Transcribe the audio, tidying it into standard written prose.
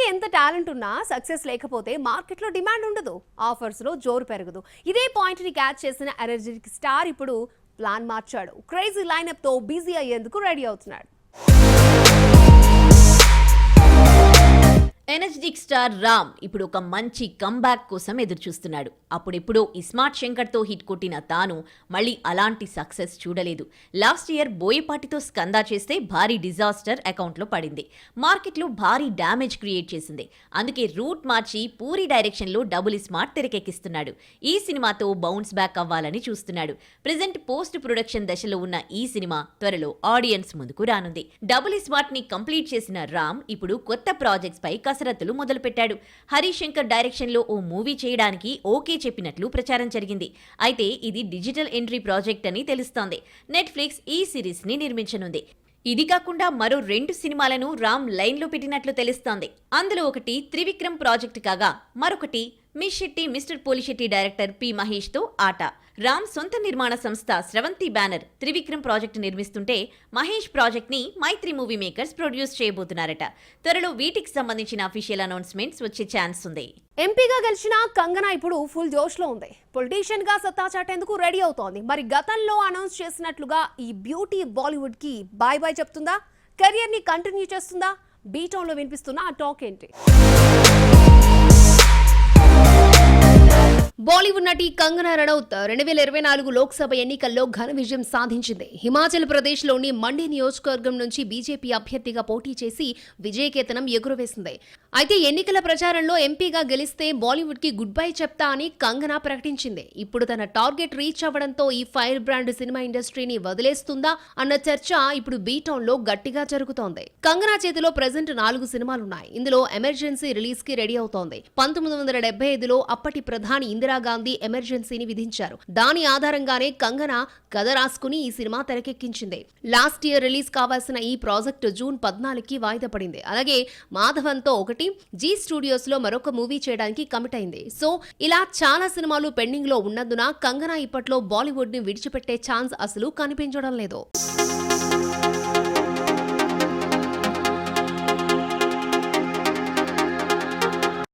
ఎంత టాలెంట్ ఉన్నా సక్సెస్ లేకపోతే మార్కెట్లో డిమాండ్ ఉండదు, ఆఫర్స్లో జోరు పెరగదు. ఇదే పాయింట్ని క్యాచ్ చేసిన ఎనర్జెటిక్ స్టార్ ఇప్పుడు ప్లాన్ మార్చాడు. క్రేజీ లైనప్తో బిజీ అయ్యేందుకు రెడీ అవుతున్నాడు. ఎనర్జెటిక్ స్టార్ రామ్ ఇప్పుడు ఒక మంచి కంబ్యాక్ కోసం ఎదురు చూస్తున్నాడు. అప్పుడెప్పుడో ఇస్మార్ట్ శంకర్తో హిట్ కొట్టిన తాను మళ్ళీ అలాంటి సక్సెస్ చూడలేదు. లాస్ట్ ఇయర్ బోయపాటితో స్కందా చేస్తే భారీ డిజాస్టర్ అకౌంట్లో పడింది. మార్కెట్లో భారీ డ్యామేజ్ క్రియేట్ చేసింది. అందుకే రూట్ మార్చి పూరి డైరెక్షన్లో డబుల్ ఇస్మార్ట్ తెరకెక్కిస్తున్నాడు. ఈ సినిమాతో బౌన్స్ బ్యాక్ అవ్వాలని చూస్తున్నాడు. ప్రెజెంట్ పోస్ట్ ప్రొడక్షన్ దశలో ఉన్న ఈ సినిమా త్వరలో ఆడియన్స్ ముందుకు రానుంది. డబుల్ ఇస్మార్ట్ ని కంప్లీట్ చేసిన రామ్ ఇప్పుడు కొత్త ప్రాజెక్ట్స్ పై కసరత్తులు మొదలుపెట్టాడు. హరిశంకర్ డైరెక్షన్ లో ఓ మూవీ చేయడానికి ఓకే చెప్పినట్లు ప్రచారం జరిగింది. అయితే ఇది డిజిటల్ ఎంట్రీ ప్రాజెక్ట్ అని తెలుస్తోంది. నెట్ఫ్లిక్స్ ఈ సిరీస్ ని నిర్మించనుంది. ఇది కాకుండా మరో 2 సినిమాలను రామ్ లైన్ లో పెట్టినట్లు తెలుస్తోంది. అందులో ఒకటి త్రివిక్రమ్ ప్రాజెక్ట్ కాగా మరొకటి miss Shetty mister Polishetty director P Mahesh తో ఆట. రామ్ సొంత నిర్మాణ సంస్థ స్రవంతి బ్యానర్ త్రివిక్రమ్ ప్రాజెక్టు నిర్మిస్తుంటే మహేష్ ప్రాజెక్ట్ ని మైత్రి మూవీ మేకర్స్ ప్రొడ్యూస్ చేయబోతున్నారట. త్వరలో వీటికి సంబంధించిన అఫీషియల్ అనౌన్స్మెంట్స్ వచ్చే ఛాన్స్ ఉంది. ఎంపీగా గెలిచిన కంగనా ఇప్పుడు ఫుల్ జోష్ లో ఉంది. పొలిటీషియన్ గా సత్తా చాటేందుకు రెడీ అవుతోంది. మరి గతంలో అనౌన్స్ చేసినట్లుగా ఈ బ్యూటీ బాలీవుడ్ కి బాయ్ బాయ్ చెప్తుందా? కెరియర్ ని కంటిన్యూ చేస్తుందా? బీటౌన్ లో వినిపిస్తున్న ఆ టాక్ ఏంటి? బాలీవుడ్ నటి కంగనా రనౌత్ 2024 లోక్సభ ఎన్నికల్లో ఘన విజయం సాధించింది. హిమాచల్ ప్రదేశ్లోని మండి నియోజకవర్గం నుంచి బీజేపీ అభ్యర్థిగా పోటీ చేసి విజయకేతనం ఎగురవేసింది. అయితే ఎన్నికల ప్రచారంలో ఎంపీగా గెలిస్తే బాలీవుడ్ కి గుడ్ బై చెప్తా అని కంగనా ప్రకటించింది. ఇప్పుడు తన టార్గెట్ రీచ్ అవ్వడంతో ఈ ఫైర్ బ్రాండ్ సినిమా ఇండస్ట్రీని వదిలేస్తుందా అన్న చర్చ ఇప్పుడు బీటౌన్ లో గట్టిగా జరుగుతోంది. కంగనా చేతిలో ప్రెజెంట్ 4 సినిమాలున్నాయి. ఇందులో ఎమర్జెన్సీ రిలీజ్ కి రెడీ అవుతోంది. 1975లో అప్పటి ప్రధాని ఇందిరాగాంధీ ఎమర్జెన్సీని విధించారు. దాని ఆధారంగానే కంగనా కథ రాసుకుని ఈ సినిమా తెరకెక్కించింది. లాస్ట్ ఇయర్ రిలీజ్ కావాల్సిన ఈ ప్రాజెక్ట్ జూన్ 14కి వాయిదా పడింది. అలాగే మాధవన్తో ఒకటి, జీ స్టూడియోస్ లో మరొక మూవీ చేయడానికి కమిట్ అయింది. సో ఇలా చాలా సినిమాలు పెండింగ్ లో ఉన్నందున కంగనా ఇప్పట్లో బాలీవుడ్ ని విడిచిపెట్టే ఛాన్స్ అసలు కనిపించడం లేదు.